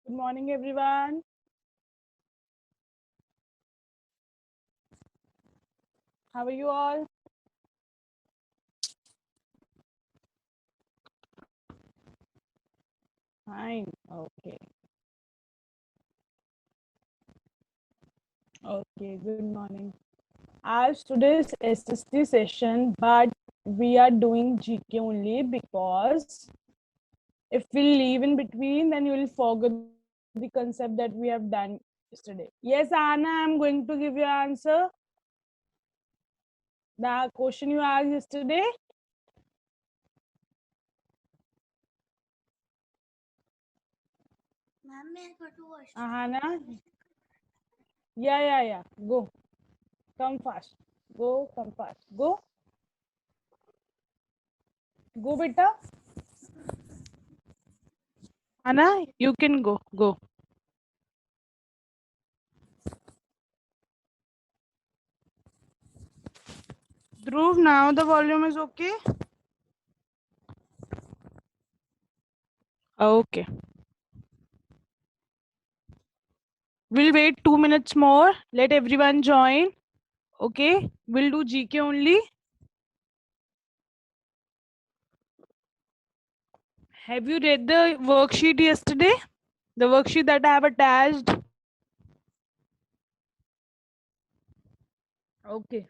Good morning, everyone. How are you all? Fine. Okay. Okay. Good morning. As today's SST session, but we are doing GK only because if we leave in between, then you will forget the concept that we have done yesterday. Yes, Anna, I'm going to give you an answer. The question you asked yesterday. Ma'am, मैं go to washroom. Ahana. Yeah. Go. Come fast. Go. Come fast. Go. Go, beta. Anna, you can go. Go. Dhruv, now the volume is okay? Okay. We'll wait 2 minutes more. Let everyone join. Okay. We'll do GK only. Have you read the worksheet yesterday? The worksheet that I have attached? Okay.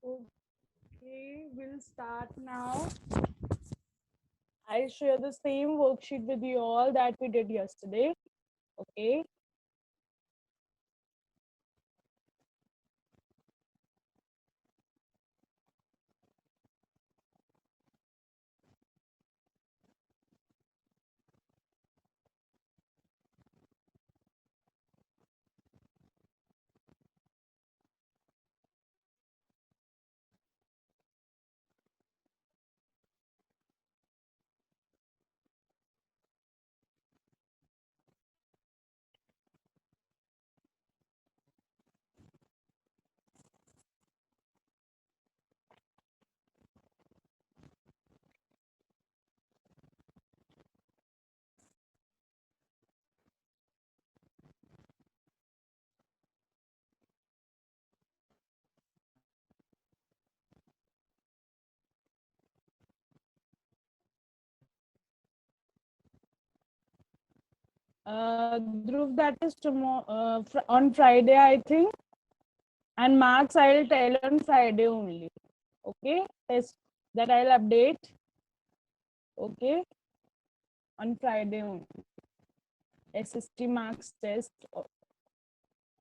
Okay, we'll start now. I'll share the same worksheet with you all that we did yesterday. Okay. Dhruv, that is tomorrow, on Friday, I think. And marks I'll tell on Friday only. Okay, test that I'll update. Okay, on Friday only. SST marks test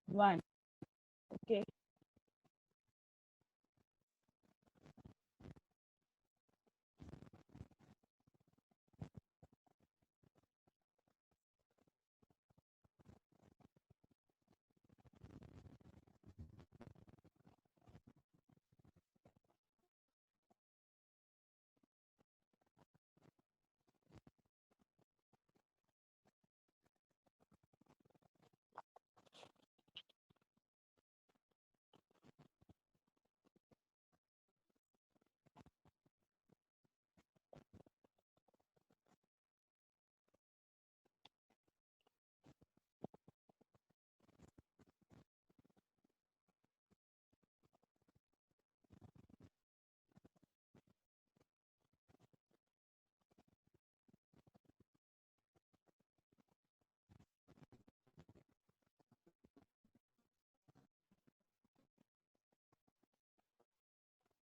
1. Okay.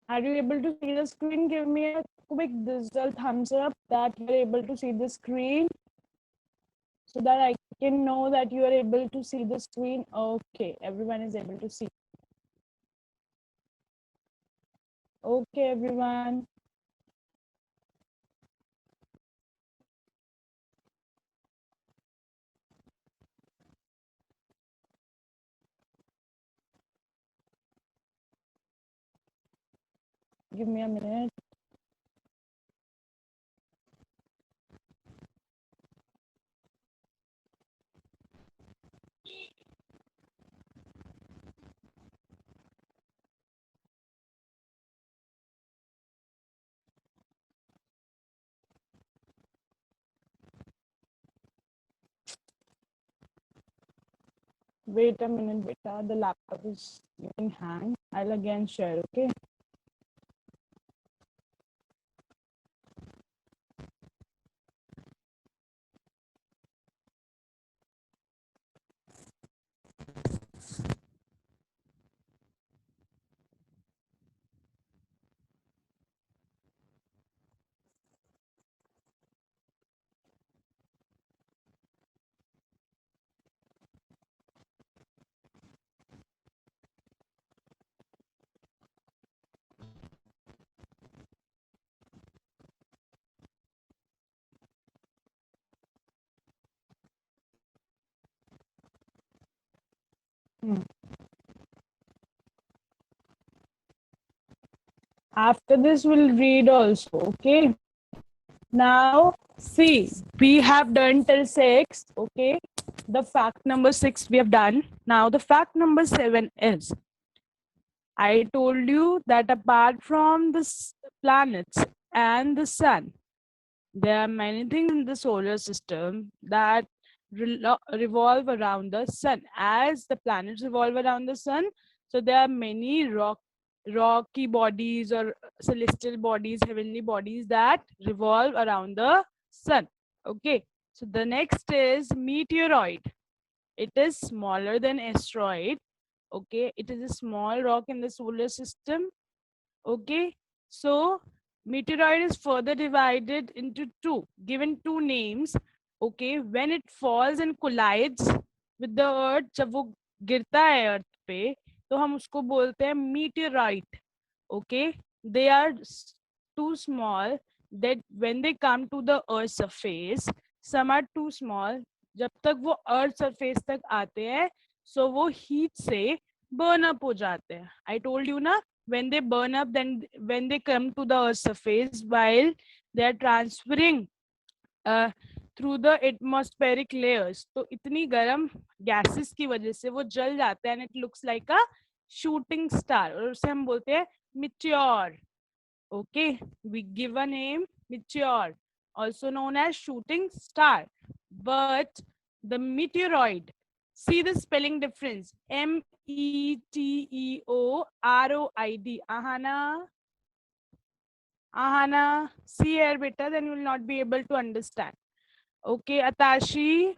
Are you able to see the screen? Give me a quick digital thumbs up that you're able to see the screen so that I can know that you are able to see the screen. Okay, everyone is able to see. Okay, everyone. Give me a minute. Wait a minute, beta. The laptop is getting hang. I'll again share, okay? Hmm. After this, we'll read also, okay? Now, see, we have done till 6, okay? The fact number 6 we have done. Now, the fact number 7 is, I told you that apart from the planets and the sun, there are many things in the solar system that revolve around the sun. As the planets revolve around the sun, so there are many rocky bodies or celestial bodies, heavenly bodies that revolve around the sun. Okay, so the next is meteoroid. It is smaller than asteroid. Okay, it is a small rock in the solar system. Okay, so meteoroid is further divided into two, given two names. Okay, when it falls and collides with the earth, जब वो गिरता है अर्थ पे, तो हम उसको बोलते हैं meteorite. Okay, they are too small that when they come to the earth surface, some are too small. जब तक वो अर्थ सरफेस तक आते हैं, so वो हीट से burn up हो जाते हैं. I told you ना, when they burn up, then when they come to the earth surface, while they are transferring through the atmospheric layers, तो इतनी गर्म gases की वजह से वो जल जाते हैं and it looks like a shooting star, और उसे हम बोलते हैं meteor. Okay, we give a name meteor, also known as shooting star. But the meteoroid, see the spelling difference, meteoroid. Ahana, see here beta, then you will not be able to understand. Okay, Atashi,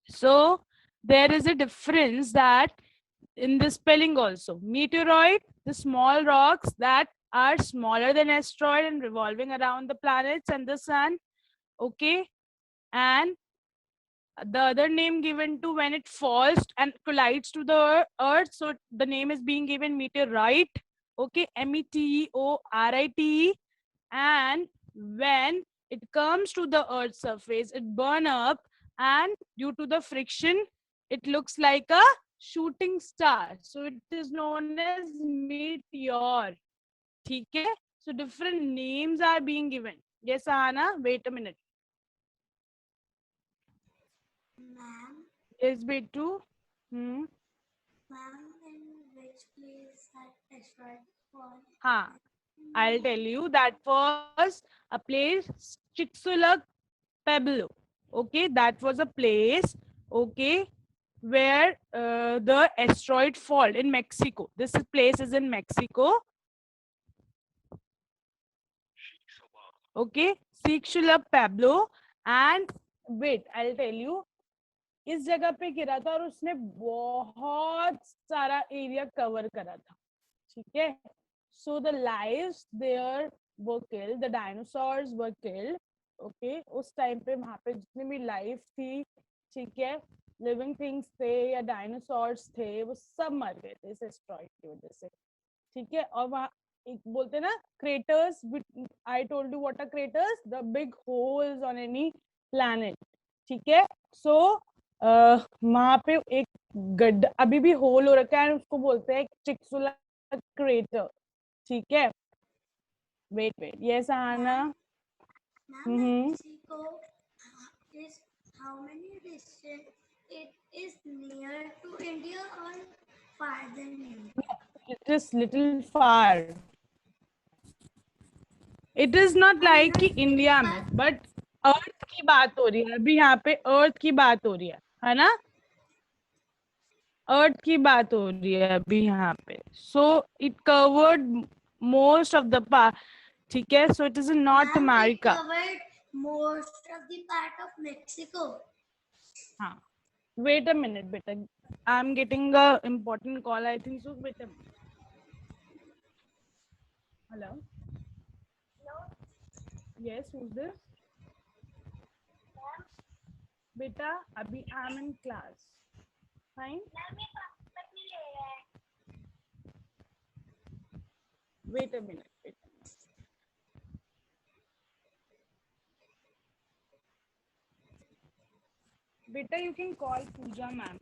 So there is a difference that in the spelling also. Meteoroid, the small rocks that are smaller than asteroid and revolving around the planets and the sun. Okay. And the other name given to when it falls and collides to the earth. So the name is being given meteorite. Okay. Meteorite. And when it comes to the earth's surface, it burn up, and due to the friction, it looks like a shooting star. So it is known as meteor. Okay. So different names are being given. Yes, Ahana, wait a minute. Ma'am, Yes, Betu. ma'am, in which place that asteroid fall? Ha. I'll tell you that was a place, Chicxulub Pueblo. Okay, that was a place, okay, where the asteroid fall in Mexico. This place is in Mexico. Okay, Chicxulub Pueblo. And wait, I'll tell you, इस जगह पे गिरा था और उसने बहुत सारा area cover करा था. ठीक है. So the lives there were killed, the dinosaurs were killed. Okay, उस टाइम पे वहां पे जितनी भी लाइफ थी, ठीक है, लिविंग थिंग्स थे या डायनासोर्स थे, वो सब मर गए थे इस एस्ट्रॉइड की वजह से. ठीक है. और वहां एक बोलते ना craters. I told you what are craters, the big holes on any planet. ठीक है. सो वहां पे एक गड्ढा अभी भी होल हो रखा है, उसको बोलते हैं चिक्सुला क्रेटर. ठीक है. Wait wait. यस आना. Ma'am, Mexico is how many distant? It is near to India or far than India? It is little far. It is not like कि इंडिया में, बट अर्थ की बात हो रही है अभी. यहाँ पे अर्थ की बात हो रही है ना. अर्थ की बात हो रही है अभी यहाँ पे. So it covered most of the part. ठीक है. So it is in north America. Covered most of the part of Mexico. हाँ. Wait a minute, beta. I'm getting a important call. I think so. Wait a minute. Hello. Yes, who's this? Beta, abhi I'm in class. Fine. Wait a minute. Wait a minute. Beta, you can call Pooja ma'am.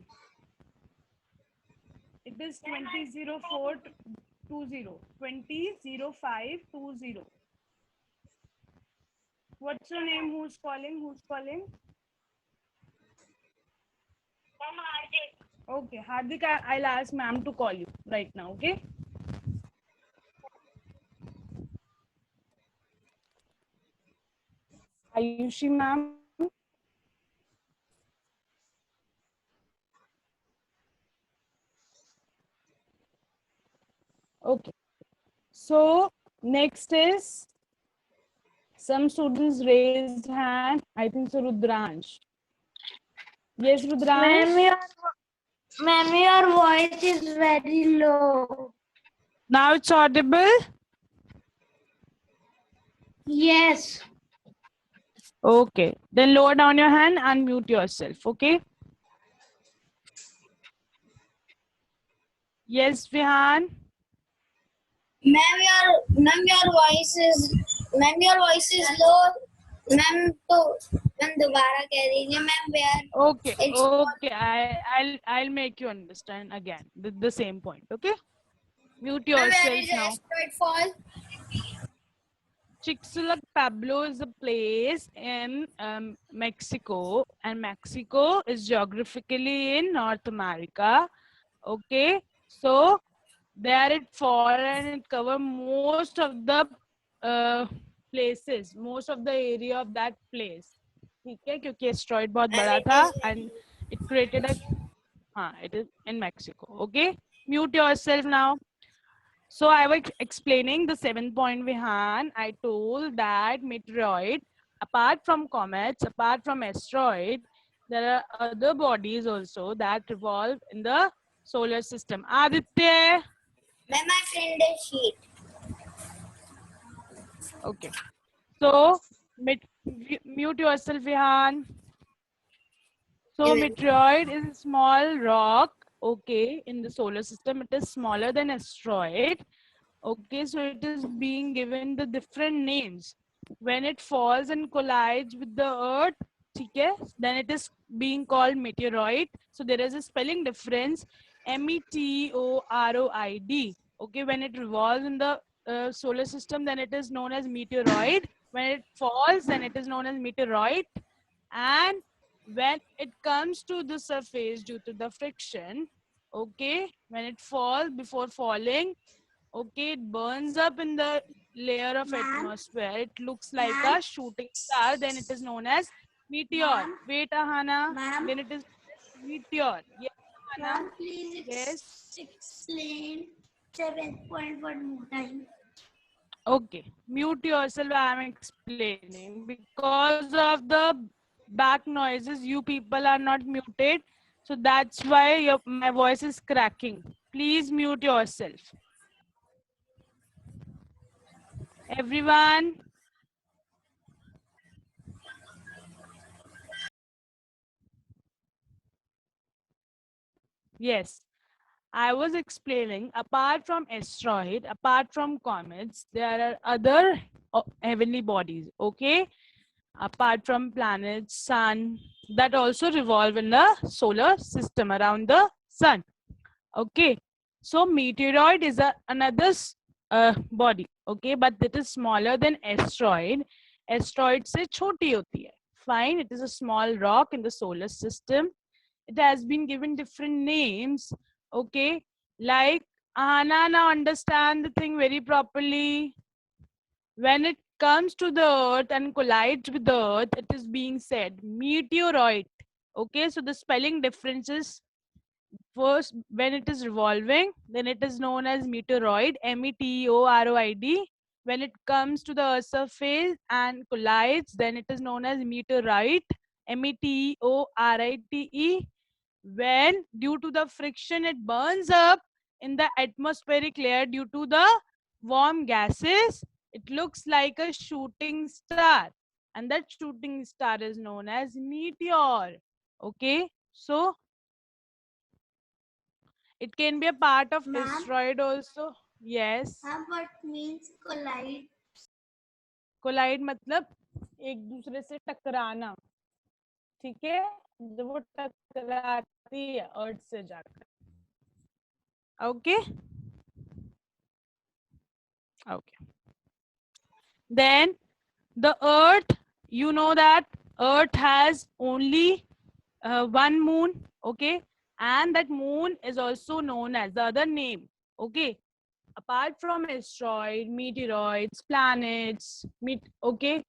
It is 200420. 200520. What's your name? Who's calling? Who's calling? Okay, Hardik, I'll ask ma'am to call you right now, okay? Ayushi ma'am. Okay. So next is some students raised hand. I think so, Rudransh. Yes, Rudransh. Ma'am, your voice is very low. Now it's audible. Yes. Okay. Then lower down your hand and mute yourself. Okay. Yes, Vihan. Ma'am, your voice is low. Ma'am, तो ma'am दोबारा कह दीजिए ma'am. Where? Okay. Okay. I'll make you understand again the same point. Okay. Mute yourself now. Asteroid fall? Chicxulub Pueblo is a place in Mexico, and Mexico is geographically in North America. Okay, so there it fall and it cover most of the places, most of the area of that place. ठीक है, क्योंकि asteroid बहुत बड़ा था and it created a. It is in Mexico. Okay, mute yourself now. So I was explaining the 7th point, Vihan. I told that meteoroid, apart from comets, apart from asteroid, there are other bodies also that revolve in the solar system. Aditya. Ma'am, my friend is sheet. Okay. So mute yourself, Vihan. So meteoroid is a small rock, okay, in the solar system. It is smaller than asteroid. Okay, so it is being given the different names. When it falls and collides with the earth, okay, then it is being called meteoroid. So there is a spelling difference, meteoroid. Okay, when it revolves in the solar system, then it is known as meteoroid. When it falls, then it is known as meteoroid. And when it comes to the surface due to the friction, okay, when it falls, before falling, okay, it burns up in the layer of atmosphere. It looks like a shooting star. Then it is known as meteor. Wait, Ahana. Ma'am, Then it is meteor. Yes, Ahana. ma'am, please Yes. explain 7.1 more time. Okay. Mute yourself. I am explaining. Because of the back noises, you people are not muted. So that's why my voice is cracking. Please mute yourself. Everyone. Yes. I was explaining, apart from asteroid, apart from comets, there are other heavenly bodies, okay? Apart from planets, sun, that also revolve in the solar system around the sun, okay? So meteoroid is another body, okay? But it is smaller than asteroid. Asteroid se choti hoti hai. Fine, it is a small rock in the solar system. It has been given different names, okay, like Anna, now understand the thing very properly. When it comes to the earth and collides with the earth, it is being said meteoroid. Okay, so the spelling differences, first when it is revolving, then it is known as meteoroid, meteoroid. When it comes to the earth surface and collides, then it is known as meteorite, meteorite. When due to the friction it burns up in the atmospheric layer due to the warm gases, it looks like a shooting star, and that shooting star is known as meteor. Okay, so it can be a part of asteroid also. Yes. Ma'am, what means collide? Collide मतलब एक दूसरे से टकराना, ठीक है, जब वो टकराती है अर्थ से जाकर. Okay. Okay. Then the earth, you know that earth has only one moon, okay, and that moon is also known as the other name, okay. Apart from asteroid, meteoroids, planets, okay,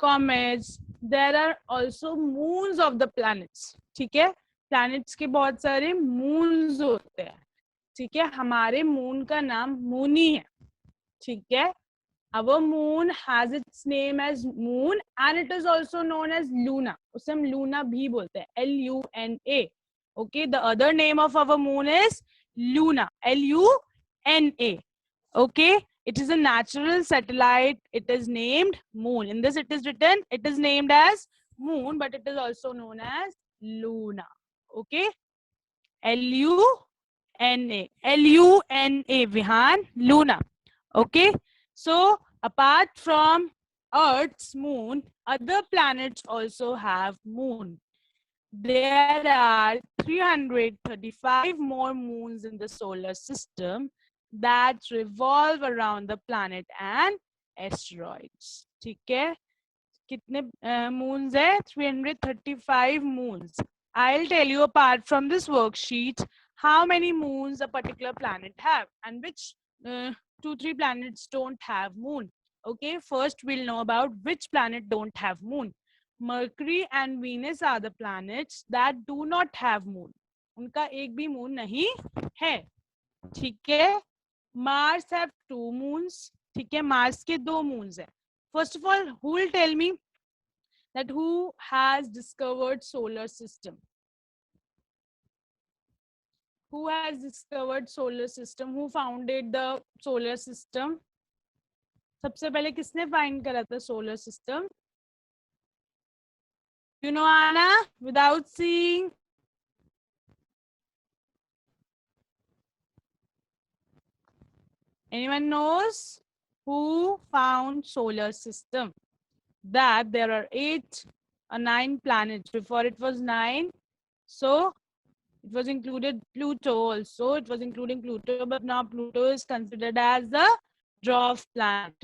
comets, there are also moons of the planets, ठीक है. planets के बहुत सारे moons होते हैं, ठीक है. हमारे moon का नाम moony है, ठीक है. Our moon has its name as moon and it is also known as Luna. उसे हम Luna भी बोलते हैं, Luna. Okay, the other name of our moon is Luna, Luna. Okay, it is a natural satellite. It is named moon. In this, it is written, it is named as moon, but it is also known as Luna. Okay, Luna, Luna, Vihan, Luna. Okay, so apart from Earth's moon, other planets also have moon. There are 335 more moons in the solar system that revolve around the planet and asteroids. ठीक है? कितने moons है? 335 moons. I'll tell you apart from this worksheet how many moons a particular planet have and which 2-3 planets don't have moon. Okay, first we'll know about which planet don't have moon. Mercury and Venus are the planets that do not have moon. उनका एक भी moon नहीं है, ठीक है. Mars have 2 moons, ठीक है. Mars के 2 moons है. First of all, who will tell me that who has discovered solar system? Who has discovered solar system? Who founded the solar system? सबसे पहले किसने फाइंड करा था solar system? You know, Anna, without seeing. Anyone knows who found solar system? That there are 8 or 9 planets. Before it was 9, so it was included Pluto also. It was including Pluto, but now Pluto is considered as the dwarf planet.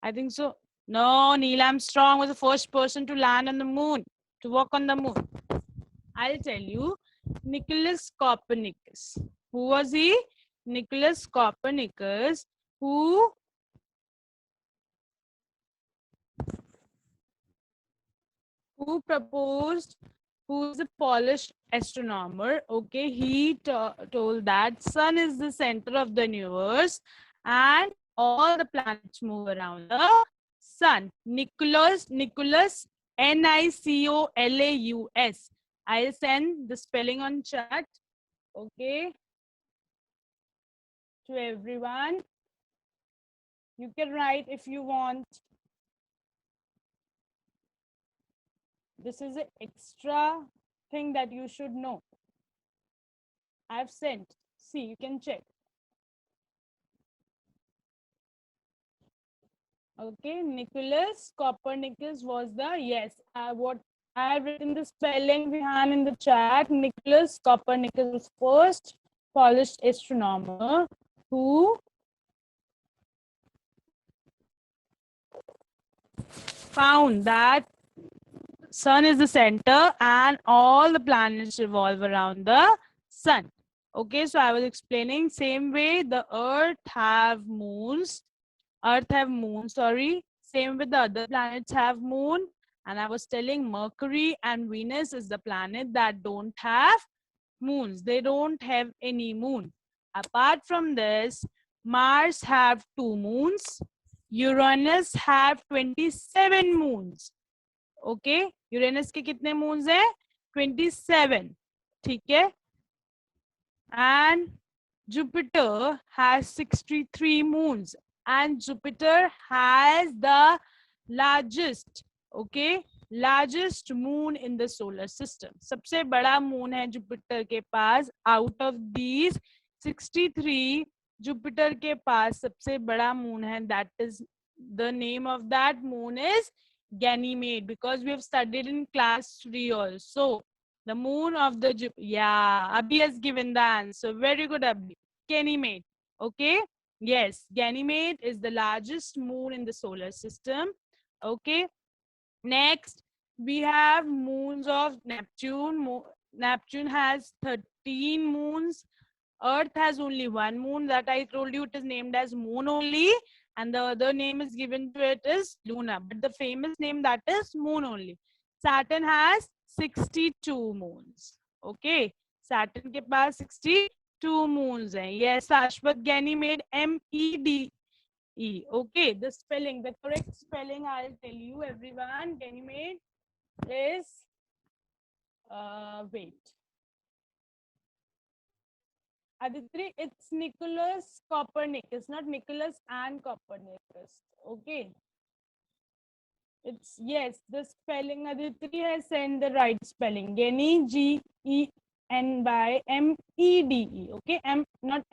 I think so. No, Neil Armstrong was the first person to land on the moon, to walk on the moon. I'll tell you, Nicholas Copernicus. Who was he? Nicholas Copernicus, who proposed, who's a Polish astronomer. Okay, he told that sun is the center of the universe and all the planets move around the sun. Nicholas Nicolaus. I'll send the spelling on chat. Okay, to everyone. You can write if you want. This is an extra thing that you should know. I've sent. See, you can check. Okay, Nicholas Copernicus was the, yes, what I have written the spelling behind in the chat. Nicholas Copernicus was first Polish astronomer who found that sun is the center and all the planets revolve around the sun. Okay, so I was explaining same way the earth have moons, same with the other planets have moon. And I was telling Mercury and Venus is the planet that don't have moons. They don't have any moon. Apart from this, Mars have 2 moons. Uranus have 27 moons. Okay, Uranus के कितने moons है? 27. ठीक है? And Jupiter has 63 moons. And Jupiter has the largest, okay, largest moon in the solar system. सबसे बड़ा moon है Jupiter के पास. Out of these 63, Jupiter के पास सबसे बड़ा moon है. That is, the name of that moon is Ganymede, because we have studied in class 3 also. The moon of the Jupiter. Yeah, Abhi has given the answer. Very good, Abhi. Ganymede. Okay. Yes, Ganymede is the largest moon in the solar system. Okay. Next, we have moons of Neptune. Neptune has 13 moons. Earth has only 1 moon. That I told you, it is named as moon only. And the other name is given to it is Luna. But the famous name, that is moon only. Saturn has 62 moons. Okay. Saturn के पास 62 moons हैं. Yes, Ashwath Ganymede, MEDE. Okay, the spelling, the correct spelling I'll tell you everyone. Ganymede is, wait. Aditri, it's Nicholas Copernicus, not Nicholas and Copernicus. Okay. It's, yes, the spelling, Aditri has sent the right spelling. Geny, Genymede. Okay, not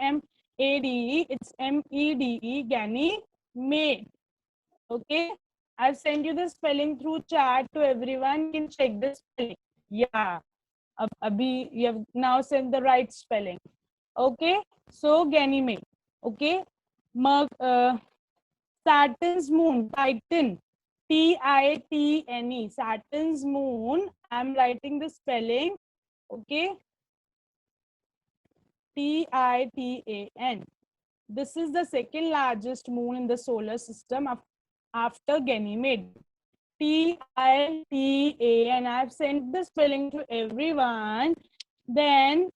Made. It's Mede. Ganymede. Okay, I've sent you the spelling through chat to everyone. You can check the spelling. Yeah, Abhi, you have now sent the right spelling. Okay, so Ganymede. Okay, Saturn's moon, Titan, Titne. Saturn's moon, I'm writing the spelling. Okay, Titan. This is the second largest moon in the solar system after Ganymede. Titan. I've sent the spelling to everyone. Then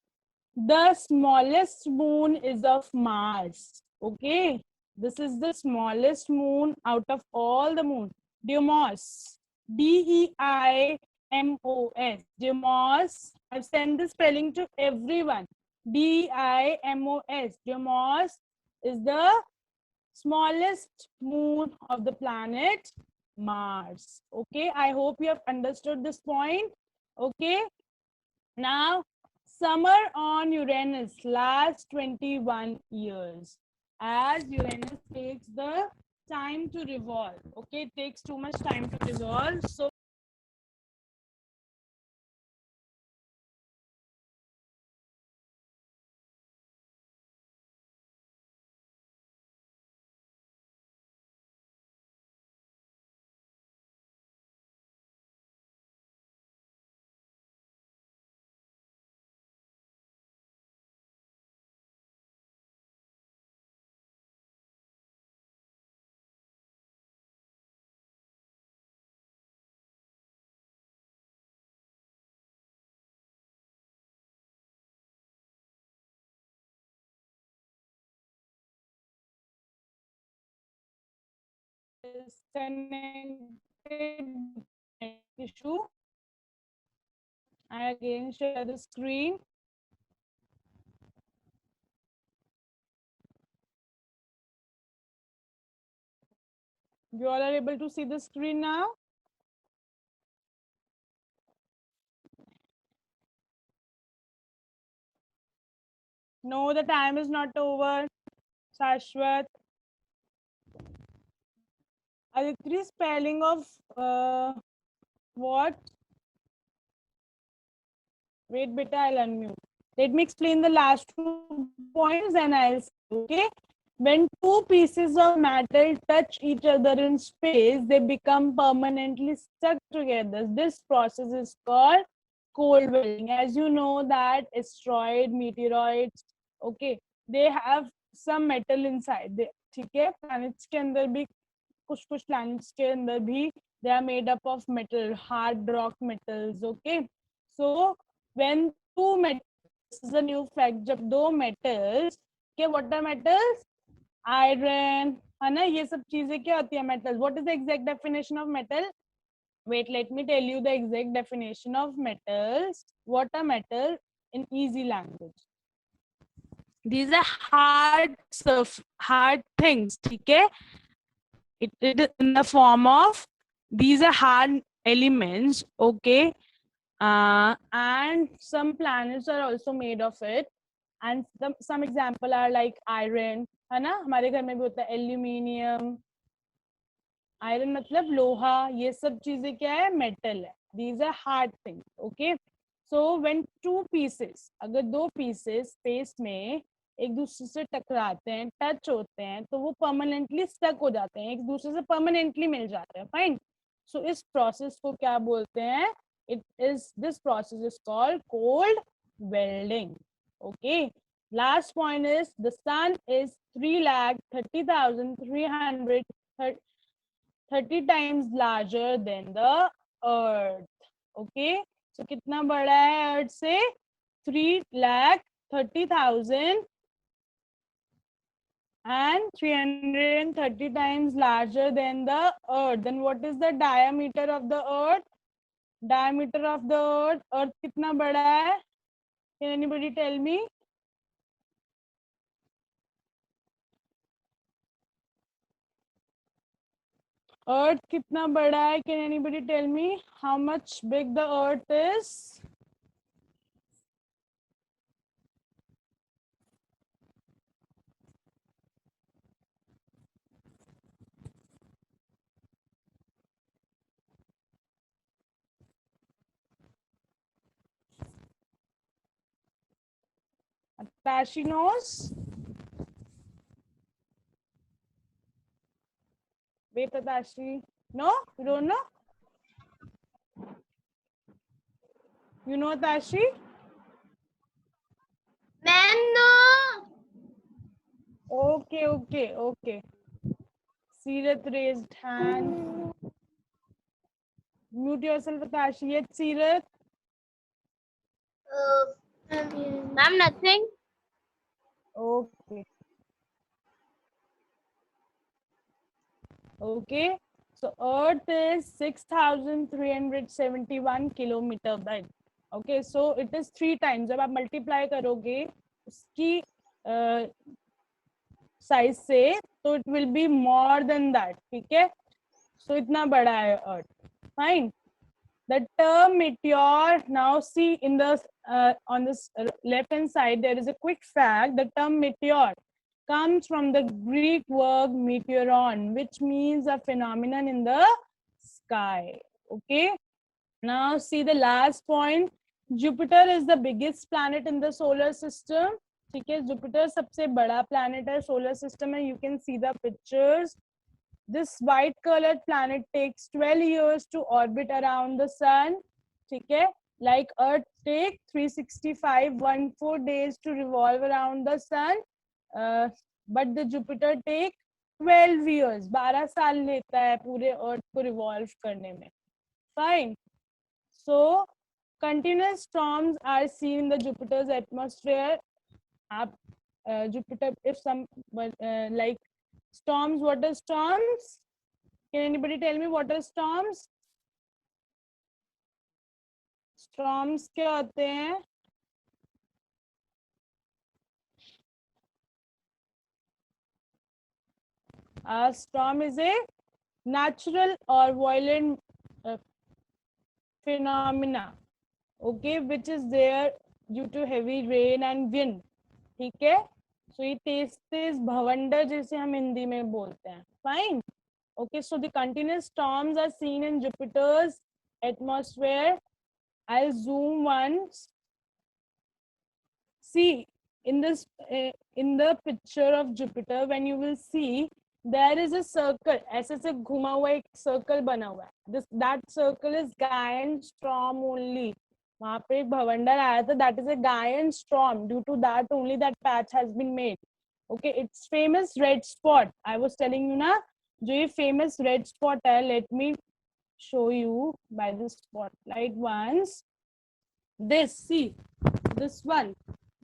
the smallest moon is of Mars. Okay, this is the smallest moon out of all the moon. Deimos. DEIMOS. Demos. I've sent the spelling to everyone. DEIMOS. Demos is the smallest moon of the planet Mars. Okay, I hope you have understood this point. Okay, now summer on Uranus lasts 21 years as Uranus takes the time to revolve. Okay, it takes too much time to revolve. So disconnected issue. I again share the screen. You all are able to see the screen now? No, the time is not over. Shashwat. Aditri, spelling of what? Wait, beta, I'll unmute. Let me explain the last 2 points and I'll say, okay? When two pieces of metal touch each other in space, they become permanently stuck together. This process is called cold welding. As you know that asteroid, meteoroids, okay, they have some metal inside. ठीक है, planets के अंदर भी कुछ planets के अंदर भी they are made up of metal, hard rock metals. Okay, so when two metals, this is a new fact, जब दो metals के what are metals? Iron, है ना, ये सब चीजें क्या होती है metals. What is the exact definition of metal? Wait, let me tell you the exact definition of metals. What are metal in easy language? These are hard things, ठीक है? It is in the form of, these are hard elements, okay? And some planets are also made of it. And some example are like iron, है ना, हमारे घर में भी होता है एल्यूमिनियम. आयरन मतलब लोहा, ये सब चीजें क्या है, मेटल है. These are hard things, okay? So when two pieces, अगर दो pieces स्पेस में एक दूसरे से टकराते हैं, टच होते हैं, तो वो परमानेंटली स्टक हो जाते हैं, एक दूसरे से परमानेंटली मिल जाते हैं. फाइन. सो इस प्रोसेस को क्या बोलते हैं? This process is called cold welding. Okay. Last point is the sun is 3,30,330 times larger than the earth. Okay. So कितना बड़ा है earth से? 3,30,000 and 330 times larger than the earth. Then what is the diameter of the earth? Diameter of the earth कितना बड़ा है? Can anybody tell me? Earth कितना बड़ा है? Can anybody tell me how much big the earth is? Tashi knows. Wait, Tashi. No, you don't know. You know Tashi? Ma'am, no. Okay. Seerath raised hand. Mute yourself, Tashi. Yes, Seerath. Ma'am, nothing. Okay. So Earth is 6,371 kilometer big. Okay, so it is 3 times. जब आप multiply करोगे उसकी size से, so it will be more than that. ठीक है? So इतना बड़ा है Earth. Fine. The term meteor, now see in the on this left hand side there is a quick fact. The term meteor comes from the Greek word meteoron, which means a phenomenon in the sky. Okay, now see the last point. Jupiter is the biggest planet in the solar system. ठीक है, Jupiter सबसे बड़ा planet है solar system में. You can see the pictures. This white colored planet takes 12 years to orbit around the sun. ठीक है, like Earth take 365 days to revolve around the sun, but the Jupiter take 12 years. 12 साल लेता है पूरे Earth को revolve करने में. Fine. So continuous storms are seen in the Jupiter's atmosphere. Jupiter, if some like storms, what are storms? Can anybody tell me what are storms? Storms क्या होते हैं? A storm is a natural or violent phenomena, okay, which is there due to heavy rain and wind. ठीक है, so ये तेज तेज भवंडर जैसे हम हिंदी में बोलते हैं. Fine. Okay, so the continuous storms are seen in Jupiter's atmosphere. I'll zoom once. See, in this in the picture of Jupiter, when you will see, there is a circle. ऐसे से घुमा हुआ एक circle बना हुआ है. That circle is Gaian storm only. वहाँ पे एक भवंडर आया था. That is a Gaian storm. Due to that only that patch has been made. Okay, it's famous red spot. I was telling you ना, जो ये famous red spot है. Let me show you by the spotlight once. This, see, this one.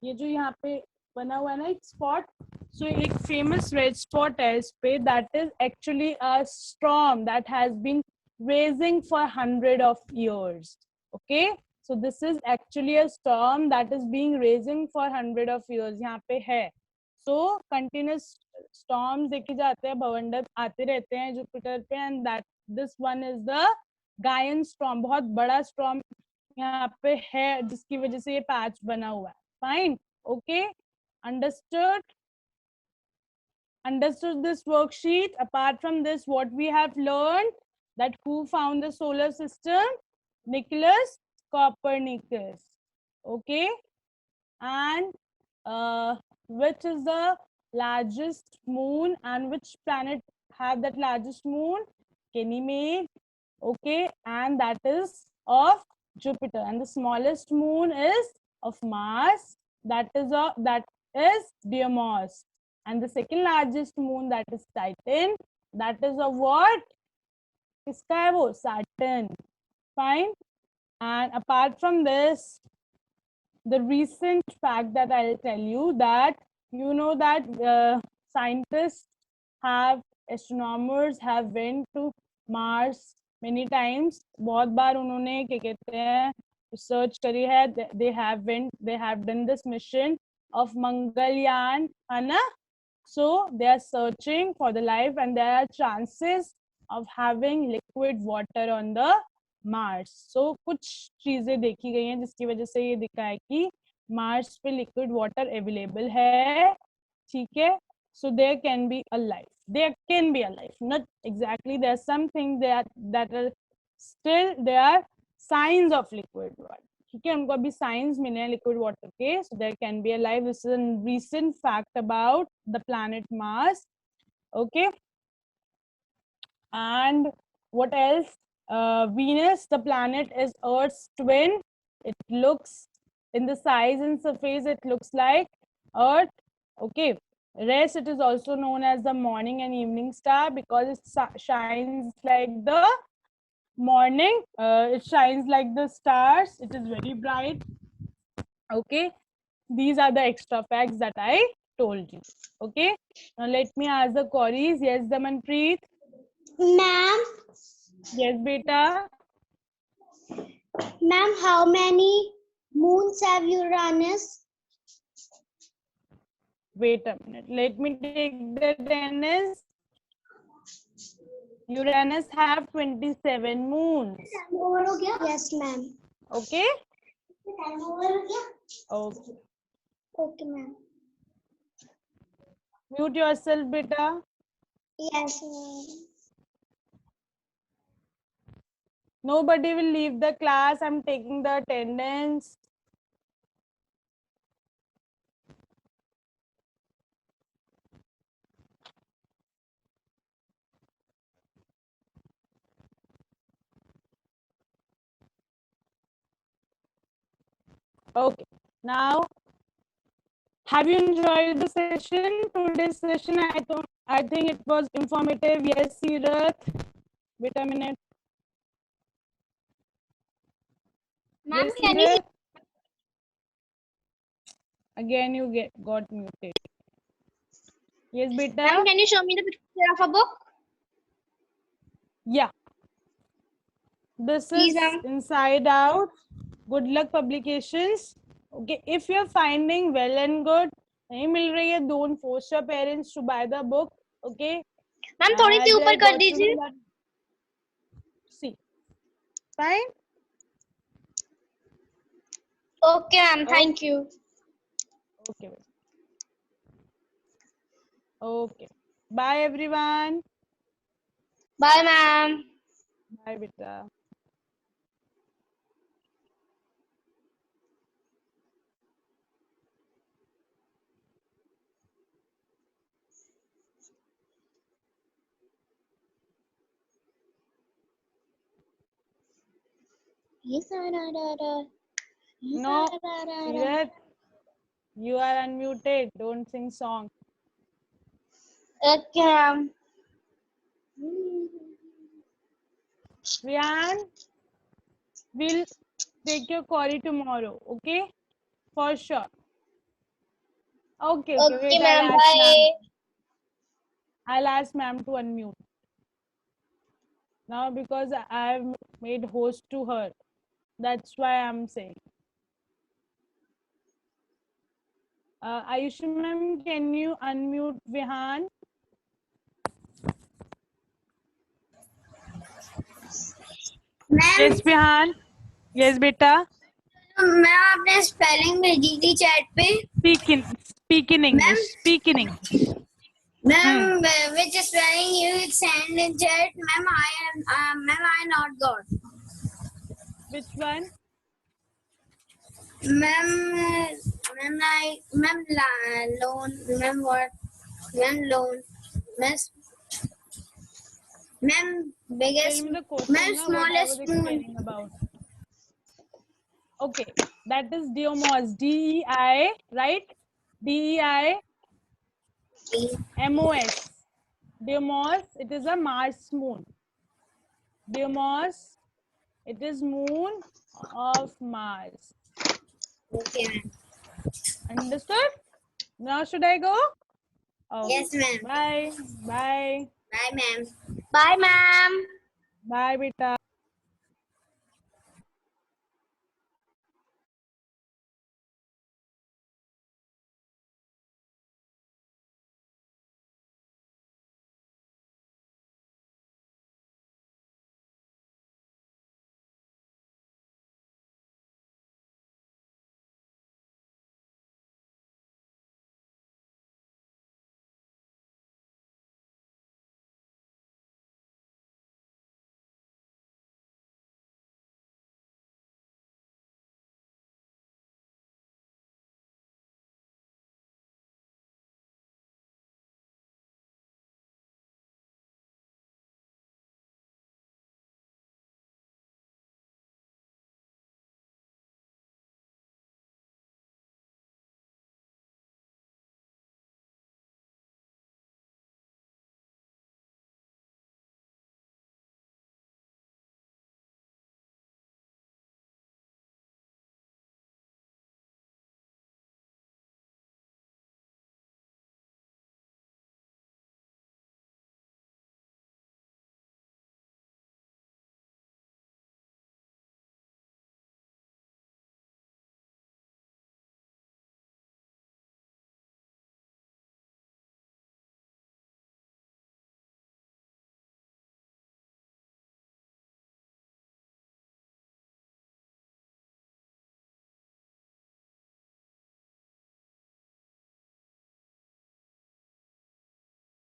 ये जो यहाँ पे बना हुआ है ना एक spot. So एक famous red spot है इस पे. That is actually a storm that has been raging for 100 of years. Okay, so this is actually a storm that is being raging for 100 of years. यहाँ पे है. So continuous storms देखे जाते हैं, भवंडर आते रहते हैं जुपिटर पे, and that this one is the Gaian storm. बहुत बड़ा storm यहाँ पे है जिसकी वजह से ये पैच बना हुआ है. Fine. Okay, understood this worksheet. Apart from this, what we have learned, that who found the solar system? Nicholas Copernicus. Okay, and which is the largest moon, and which planet have that largest moon? Ganymede. Okay, and that is of Jupiter, and the smallest moon is of Mars. That is Deimos, and the second largest moon, that is Titan. That is of what? किसका है वो? Saturn. Fine. And apart from this, the recent fact that I'll tell you, that you know that scientists have, astronomers have went to Mars many times. बहुत बार उन्होंने क्या कहते हैं research करी है. They have done this mission of Mangalyaan, है ना? So they are searching for the life, and there are chances of having liquid water on the Mars. So कुछ चीजें देखी गई हैं जिसकी वजह से ये दिखा है कि Mars पे liquid water available है. ठीक है, so there can be a life. There can be a life, not exactly. There are some things that are still there are signs of liquid water. ठीक है, उनको अभी signs मिले हैं liquid water के. So there can be a life. This is a recent fact about the planet Mars. Okay, and what else? Venus, the planet, is Earth's twin. It looks, in the size and surface, it looks like Earth. Okay, rest, it is also known as the morning and evening star because it shines like the morning. It shines like the stars. It is very bright. Okay, these are the extra facts that I told you. Okay, now let me ask the queries. Yes, Damanpreet. Ma'am, Yes, beta. ma'am, how many moons have Uranus? Wait a minute. Let me take the tennis. Uranus have 27 moons. Yes, ma'am. Okay? Okay. Okay, ma'am. Mute yourself, beta. Yes, ma'am. Nobody will leave the class. I'm taking the attendance. Okay. Now, have you enjoyed the session? Today's session, I think it was informative. Yes, Sirath. Wait a minute. Ma'am, Yes, can you? Sirath. Again, you got muted. Yes, beta. Ma'am, can you show me the picture of a book? Yeah. This Please, is ma'am. Inside Out. Good luck publications. Okay, if you're finding well and good, नहीं मिल रही है, don't force your parents to buy the book. Okay. Ma'am थोड़ी सी As I ऊपर कर got to दीजिए. know that. See. Fine. Okay, ma'am. Thank you. Okay. Okay. Bye everyone. Bye, ma'am. Bye beta. No, Sirath, you are unmuted. Don't sing song. Okay, ma'am. Rian, we'll take your query tomorrow. Okay, for sure. Okay. Okay. Okay, Wait, I'll ma'am. ask ma'am. Bye. I'll ask ma'am to unmute now because I've made host to her. That's why I'm saying. Ayushi ma'am, can you unmute Vihan? Ma'am Yes, Vihan. Yes, beta. Ma'am आपने spelling भेजी थी chat पे. Speak in English. Speak in English. Ma'am which spelling you send in chat? Ma'am I not got. Which one? Ma'am loan. Ma'am what? Ma'am loan. Ma'am Tell biggest. me the question, ma'am na, what I was smallest moon. explaining about. Okay, that is Deimos. DEI, right? DEI MOS. Deimos, it is a Mars moon. Deimos, it is moon of Mars. Okay, ma'am. Understood? Now should I go? Okay. Yes, ma'am. Bye. Bye. Bye, ma'am. Bye, ma'am. Bye, beta.